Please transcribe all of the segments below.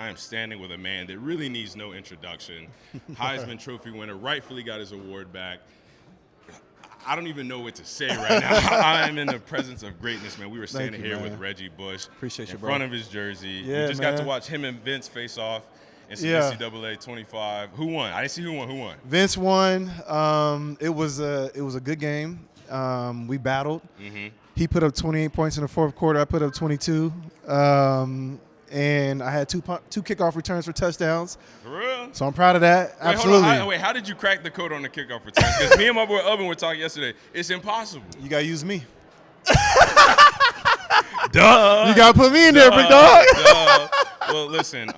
I am standing with a man that really needs no introduction. Heisman Trophy winner, rightfully got his award back. I don't even know what to say right now. I am in the presence of greatness, man. We were standing here with Reggie Bush Appreciate you, in bro. front of his jersey. Yeah, we just man. got to watch him and Vince face off in some Yeah. NCAA 25. Who won? I didn't see who won. Who won? Vince won. It was a good game. We battled. He put up 28 points in the fourth quarter. I put up 22. And I had two kickoff returns for touchdowns. For real? So I'm proud of that. Wait, Absolutely. Hold on. How did you crack the code on the kickoff return? Because me and my boy Oven were talking yesterday. It's impossible. You got to use me. Duh. You got to put me in there, big dog. Duh. Well, listen,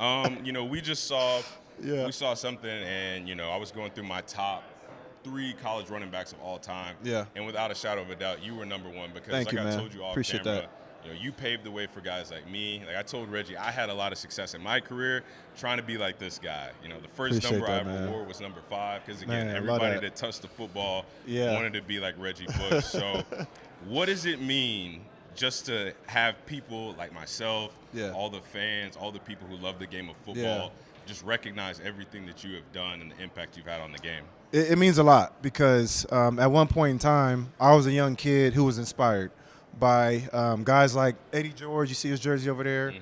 we just saw something, and, I was going through my top 3 college running backs of all time. Yeah. And without a shadow of a doubt, you were number 1 because, Thank you, I man. told you off Appreciate camera, that. you paved the way for guys like me. Like I told Reggie, I had a lot of success in my career trying to be like this guy. The first Appreciate number I that, ever man. wore was number 5 because, again, Man, everybody love that touched the football Yeah. wanted to be like Reggie Bush. So what does it mean just to have people like myself, Yeah. all the fans, all the people who love the game of football, just recognize everything that you have done and the impact you've had on the game? It means a lot because at one point in time, I was a young kid who was inspired by guys like Eddie George. You see his jersey over there.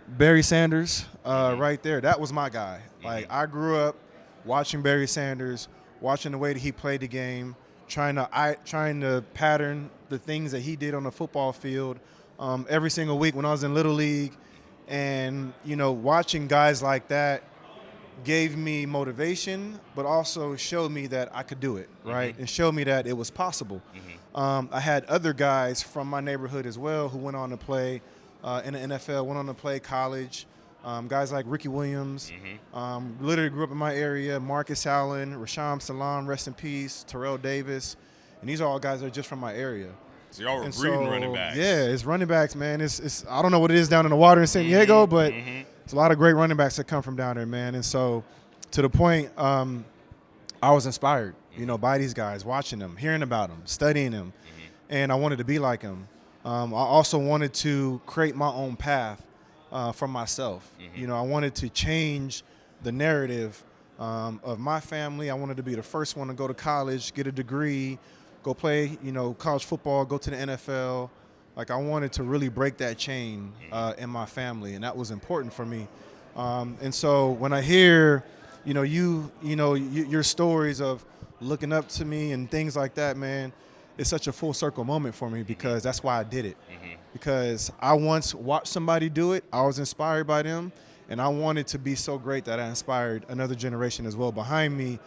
Barry Sanders, right there. That was my guy. Like I grew up watching Barry Sanders, watching the way that he played the game, trying to pattern the things that he did on the football field every single week when I was in Little League. And, watching guys like that gave me motivation, but also showed me that I could do it, right? And showed me that it was possible. I had other guys from my neighborhood as well who went on to play in the NFL, went on to play college. Guys like Ricky Williams, literally grew up in my area, Marcus Allen, Rashawn Salam, rest in peace, Terrell Davis. And these are all guys that are just from my area. So y'all were breeding running backs. Yeah, it's running backs, man. It's I don't know what it is down in the water in San Diego, but it's a lot of great running backs that come from down there, man. And so to the point, I was inspired, by these guys, watching them, hearing about them, studying them, and I wanted to be like them. I also wanted to create my own path for myself. I wanted to change the narrative of my family. I wanted to be the first one to go to college, get a degree, go play, college football, go to the NFL. Like I wanted to really break that chain in my family, and that was important for me. And so when I hear, your stories of looking up to me and things like that, man, it's such a full circle moment for me because that's why I did it. Because I once watched somebody do it, I was inspired by them, and I wanted to be so great that I inspired another generation as well behind me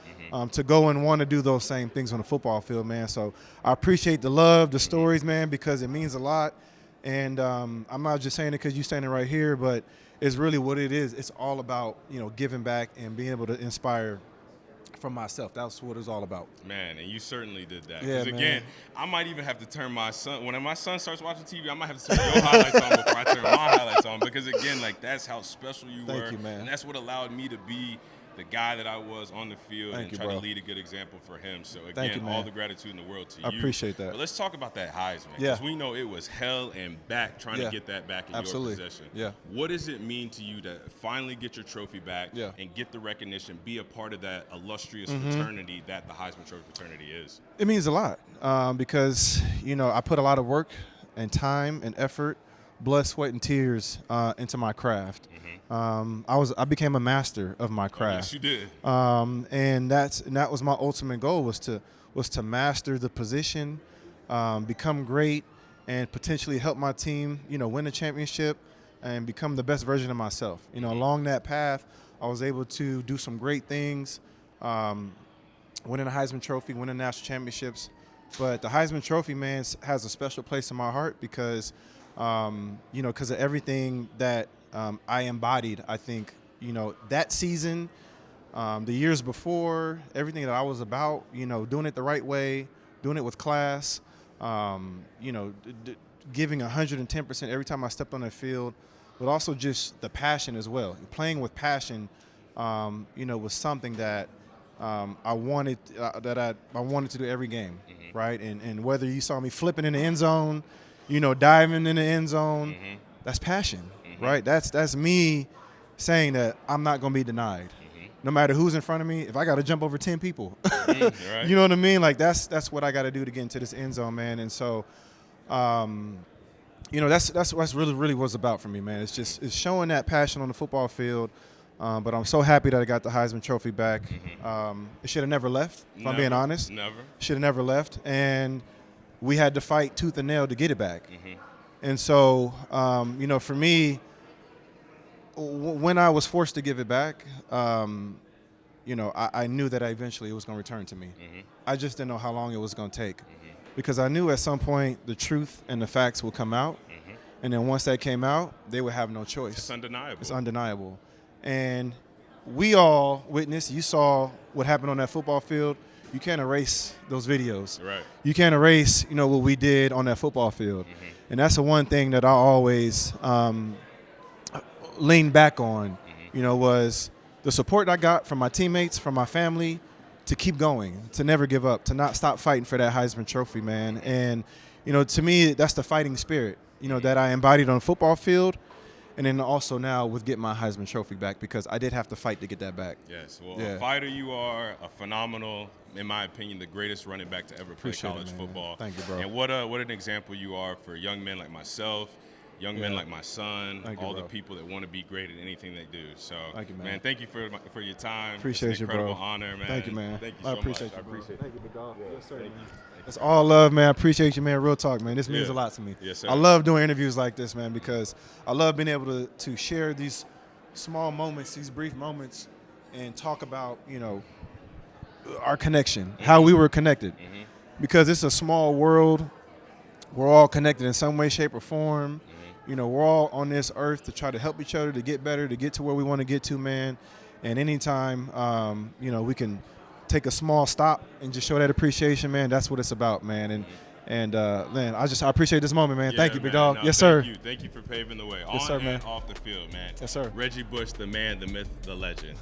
to go and want to do those same things on the football field, man. So I appreciate the love, the stories, man, because it means a lot. And I'm not just saying it because you're standing right here, but it's really what it is. It's all about, giving back and being able to inspire from myself. That's what it's all about. Man, and you certainly did that. Yeah, Because, man. again, I might even have to turn my son – when my son starts watching TV, I might have to turn your highlights on before I turn my highlights on because, again, that's how special you were. Thank you, man. And that's what allowed me to be the guy that I was on the field Thank and you, try bro. to lead a good example for him. So, Thank again, you, man. all the gratitude in the world to you. I appreciate that. But let's talk about that Heisman Yeah. because we know it was hell and back trying to get that back in Absolutely. your possession. Yeah. What does it mean to you to finally get your trophy back and get the recognition, be a part of that illustrious fraternity that the Heisman Trophy fraternity is? It means a lot because, I put a lot of work and time and effort, blood, sweat, and tears into my craft. I became a master of my craft. Yes, you did. And that was my ultimate goal was to master the position, become great, and potentially help my team, win a championship and become the best version of myself. Along that path, I was able to do some great things, winning a Heisman Trophy, winning national championships. But the Heisman Trophy, man, has a special place in my heart because, because of everything that I embodied. I think, that season, the years before, everything that I was about, doing it the right way, doing it with class, giving 110% every time I stepped on the field, but also just the passion as well. Playing with passion, was something that I wanted to do every game, right? And whether you saw me flipping in the end zone, diving in the end zone, that's passion, right? That's me saying that I'm not going to be denied. No matter who's in front of me, if I got to jump over 10 people, Right. you know what I mean? Like that's what I got to do to get into this end zone, man. And so, you know, that's what really was about for me, man. It's showing that passion on the football field. But I'm so happy that I got the Heisman Trophy back. It should have never left, if I'm being honest. Never. Should have never left. And we had to fight tooth and nail to get it back. And so, you know, for me, when I was forced to give it back, you know, I knew that eventually it was going to return to me. I just didn't know how long it was going to take. Because I knew at some point the truth and the facts would come out. And then once that came out, they would have no choice. It's undeniable. It's undeniable. And we all witnessed, you saw what happened on that football field. You can't erase those videos. Right. You can't erase, you know, what we did on that football field. And that's the one thing that I always lean back on, you know, was the support I got from my teammates, from my family, to keep going, to never give up, to not stop fighting for that Heisman Trophy, man. And, you know, to me, that's the fighting spirit, you know, that I embodied on the football field. And then also now with getting my Heisman Trophy back, because I did have to fight to get that back. Yes, well, a fighter you are, a phenomenal, in my opinion, the greatest running back to ever play college football. Thank you, bro. And what an example you are for young men like myself, young men like my son, all the people that want to be great at anything they do. So, thank you, man, thank you for your time. Appreciate it's an you, bro. incredible honor, man. Thank you, man. Thank you so I appreciate much. you, bro. I appreciate Thank you, big dog. Yes, sir, man. you. It's all love, man. I appreciate you, man. Real talk, man. This means a lot to me. Yes, sir. I love doing interviews like this, man, because I love being able to share these small moments, these brief moments, and talk about, you know, our connection, how we were connected. Because it's a small world. We're all connected in some way, shape, or form. You know, we're all on this earth to try to help each other, to get better, to get to where we want to get to, man. And anytime, you know, we can take a small stop and just show that appreciation, man, that's what it's about, man. And man, I appreciate this moment, man. Thank you, big dog. Yes, sir. Thank you for paving the way. Yes, sir, man. Off the field, man. Yes, sir. Reggie Bush, the man, the myth, the legend.